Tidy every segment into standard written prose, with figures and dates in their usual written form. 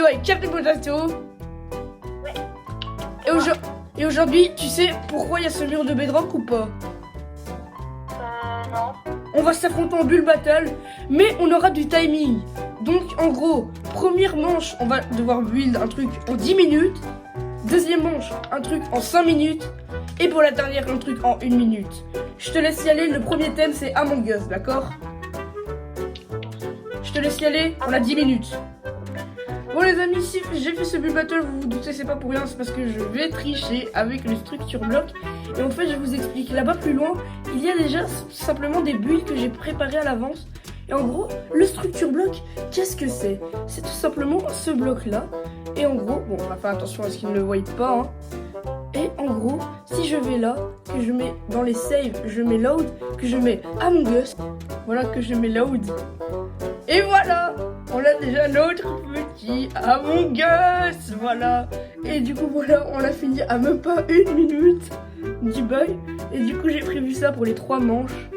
avec Captain Potato. Ouais. Et aujourd'hui, tu sais pourquoi il y a ce mur de bedrock ou pas? Non. On va s'affronter en bulle battle, mais on aura du timing. Donc en gros, première manche, on va devoir build un truc en 10 minutes. Deuxième manche, un truc en 5 minutes. Et pour la dernière, un truc en 1 minute. Je te laisse y aller, le premier thème c'est Among Us, d'accord? Je te laisse y aller, on a 10 minutes. Bon les amis, si j'ai fait ce build battle, vous vous doutez c'est pas pour rien, c'est parce que je vais tricher avec le structure bloc. Et en fait je vous explique, là-bas plus loin, il y a déjà simplement des builds que j'ai préparés à l'avance. Et en gros, le structure bloc, qu'est-ce que c'est? C'est tout simplement ce bloc là. Et en gros, bon on va faire attention à ce qu'ils ne le voient pas hein. Et en gros, si je vais là, que je mets dans les saves, je mets load, que je mets Among Us, voilà que je mets load. Et voilà, on a déjà notre petit Among Us, voilà. Et du coup voilà, on l'a fini à même pas 1 minute du bug. Et du coup j'ai prévu ça pour les 3 manches.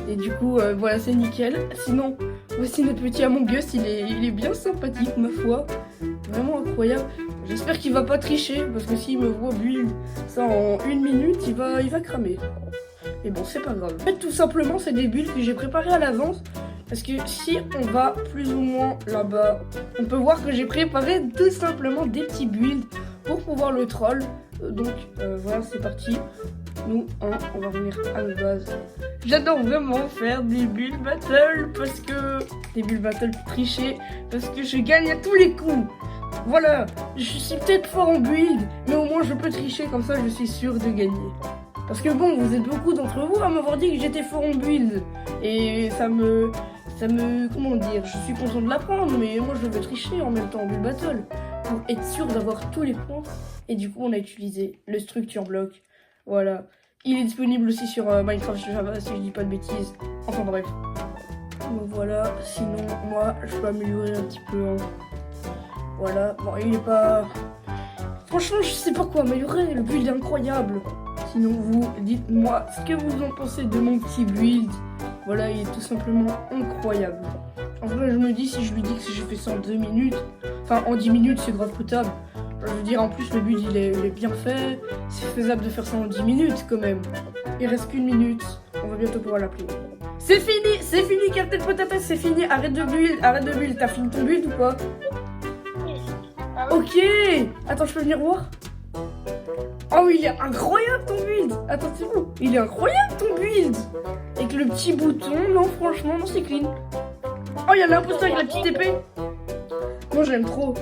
Et du coup voilà c'est nickel. Sinon, voici notre petit Among Us, il est bien sympathique ma foi. Vraiment incroyable. J'espère qu'il va pas tricher parce que s'il me voit build ça en 1 minute, il va cramer. Et bon, c'est pas grave. En fait, tout simplement, c'est des builds que j'ai préparés à l'avance. Parce que si on va plus ou moins là-bas, on peut voir que j'ai préparé tout simplement des petits builds pour pouvoir le troll. Donc voilà, c'est parti. Nous, on va revenir à la base. J'adore vraiment faire des build battles parce que... Des build battles trichés parce que je gagne à tous les coups. Voilà, je suis peut-être fort en build, mais au moins je peux tricher, comme ça je suis sûr de gagner. Parce que bon, vous êtes beaucoup d'entre vous à m'avoir dit que j'étais fort en build. Et ça me, comment dire, je suis content de l'apprendre, mais moi je veux tricher en même temps en build battle. Pour être sûr d'avoir tous les points. Et du coup on a utilisé le structure block. Voilà, il est disponible aussi sur Minecraft Java si je dis pas de bêtises. Enfin bref. Donc voilà, sinon moi je peux améliorer un petit peu hein. Voilà, bon il est pas... Franchement je sais pas quoi améliorer, le build est incroyable. Sinon vous, dites-moi ce que vous en pensez de mon petit build. Voilà, il est tout simplement incroyable. En vrai je me dis, si je lui dis que si j'ai fait ça en 2 minutes, enfin en 10 minutes c'est grave potable. Je veux dire en plus le build il est bien fait, c'est faisable de faire ça en 10 minutes quand même. Il reste qu'1 minute, on va bientôt pouvoir l'appeler. C'est fini Captain Potato, c'est fini, arrête de build, t'as fini ton build ou pas? Ok. Attends, je peux venir voir? Oh, il est incroyable ton build. Attention, il est incroyable ton build. Avec le petit bouton, non franchement, non c'est clean. Oh, il y a l'imposteur avec la petite épée. Moi j'aime trop,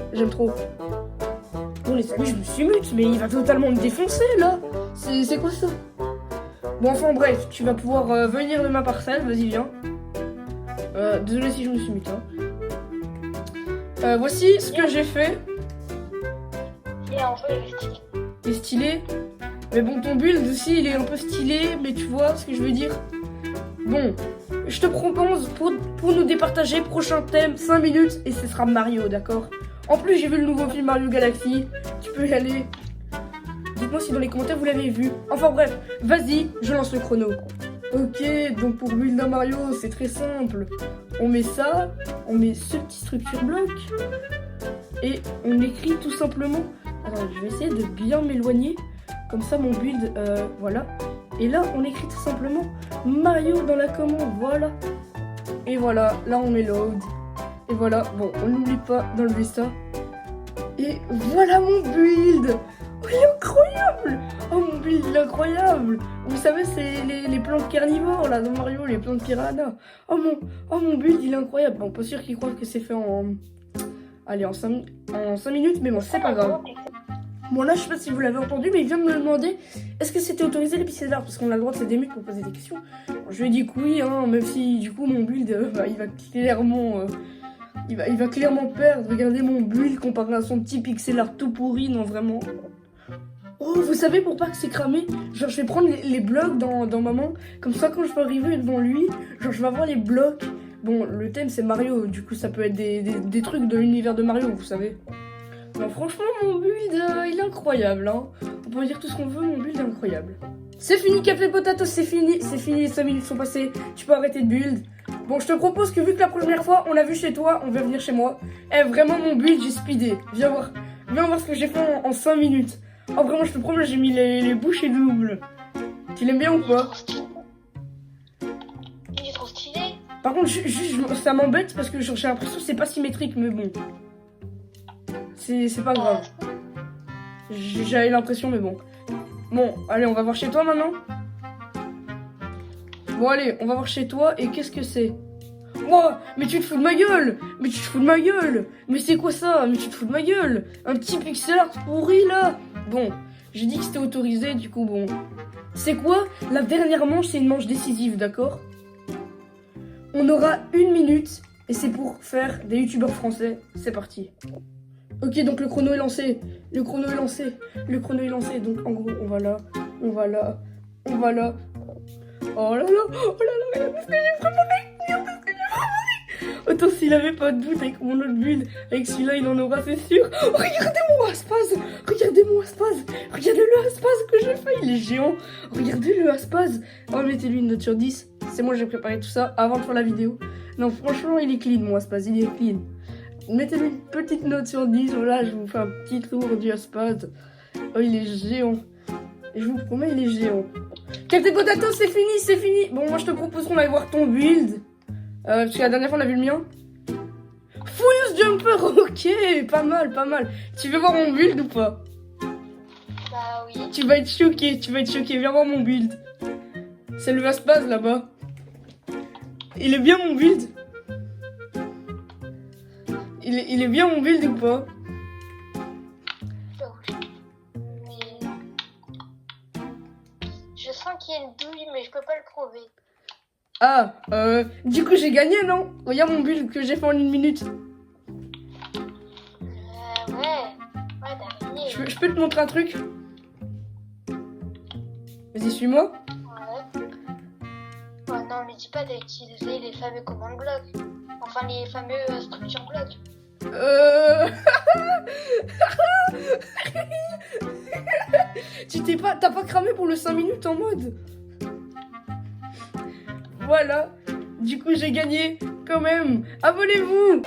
Bon les amis, je me suis mute, mais il va totalement me défoncer là. C'est quoi ça? Bon enfin bref, tu vas pouvoir venir de ma parcelle, vas-y viens. Désolé si je me suis mute hein. Voici ce que j'ai fait. Il est stylé. Mais bon, ton build aussi, il est un peu stylé. Mais tu vois ce que je veux dire? Bon, je te propose pour nous départager, prochain thème, 5 minutes. Et ce sera Mario, d'accord? En plus, j'ai vu le nouveau film Mario Galaxy. Tu peux y aller. Dites-moi si dans les commentaires vous l'avez vu. Enfin bref, vas-y, je lance le chrono. Ok, donc pour build un Mario, c'est très simple. On met ça, on met ce petit structure bloc. Et on écrit tout simplement... Alors, je vais essayer de bien m'éloigner. Comme ça, mon build, voilà. Et là, on écrit tout simplement Mario dans la commande, voilà. Et voilà, là, on met load. Et voilà, bon, on n'oublie pas d'enlever ça. Et voilà mon build. Oh, il est incroyable. Oh, mon build, il est incroyable. Vous savez, c'est les plantes carnivores, là, dans Mario, les plantes piranha. Oh, mon build, il est incroyable. Bon, pas sûr qu'ils croient que c'est fait en... Allez, en 5 minutes, mais bon, c'est pas grave. Bon là je sais pas si vous l'avez entendu mais il vient de me demander est-ce que c'était autorisé les pixels art parce qu'on a le droit de se démute pour poser des questions. Je lui ai dit que oui hein, même si du coup mon build il va clairement perdre. Regardez mon build comparé à son petit pixel art tout pourri, non vraiment. Oh vous savez pour pas que c'est cramé, genre je vais prendre les blocs dans ma main, comme ça quand je vais arriver devant lui, genre je vais avoir les blocs. Bon le thème c'est Mario, du coup ça peut être des trucs de l'univers de Mario vous savez. Non, franchement, mon build, il est incroyable, hein. On peut dire tout ce qu'on veut, mon build est incroyable. C'est fini, Captain Potato, c'est fini, les 5 minutes sont passées. Tu peux arrêter de build. Bon, je te propose que vu que la première fois on l'a vu chez toi, on va venir chez moi. Eh, vraiment mon build, j'ai speedé. Viens voir ce que j'ai fait en 5 minutes. Oh, vraiment, je te promets, j'ai mis les bouchées doubles. Tu l'aimes bien ou pas? Il est trop stylé. Par contre, ça m'embête parce que j'ai l'impression que c'est pas symétrique, mais bon. C'est pas grave. J'avais l'impression, mais bon. Bon, allez, on va voir chez toi maintenant. Bon, allez, on va voir chez toi. Et qu'est-ce que c'est? Oh, mais tu te fous de ma gueule! Mais tu te fous de ma gueule! Mais c'est quoi ça? Mais tu te fous de ma gueule! Un petit pixel art pourri là! Bon, j'ai dit que c'était autorisé, du coup, bon. C'est quoi? La dernière manche, c'est une manche décisive, d'accord? On aura 1 minute et c'est pour faire des youtubeurs français. C'est parti. Ok, donc le chrono est lancé. Le chrono est lancé. Le chrono est lancé. Donc en gros, on va là. On va là. On va là. Oh là là. Oh là là. Regarde ce que j'ai préparé. Regarde ce que j'ai préparé. Autant s'il avait pas de doute avec mon autre build. Avec celui-là, il en aura, c'est sûr. Oh, regardez mon Aspaz. Regardez mon Aspaz. Regardez le Aspaz que j'ai fait. Il est géant. Regardez le Aspaz. Oh, mettez-lui une note sur 10. C'est moi, j'ai préparé tout ça avant de faire la vidéo. Non, franchement, il est clean, mon Aspaz. Il est clean. Mettez-lui une petite note sur 10. Voilà, je vous fais un petit tour du Aspaz. Oh, il est géant. Et je vous promets, il est géant. Captain Potato, c'est fini, c'est fini. Bon, moi, je te propose qu'on aille voir ton build. Parce que la dernière fois, on a vu le mien. Full use jumper, ok. Pas mal, pas mal. Tu veux voir mon build ou pas? Bah oui. Tu vas être choqué, tu vas être choqué. Viens voir mon build. C'est le Aspaz là-bas. Il est bien mon build? Il est bien mon build ou pas? Mais... je sens qu'il y a une douille, mais je peux pas le prouver. Ah, du coup j'ai gagné, non? Regarde mon build que j'ai fait en 1 minute. Ouais, t'as gagné. Je peux te montrer un truc? Vas-y, suis-moi. Ouais. Oh non, mais dis pas d'utiliser les fameux command blocs. Enfin, les fameux structure blocs. T'as pas cramé pour le 5 minutes en mode? Voilà. Du coup, j'ai gagné quand même. Abonnez-vous.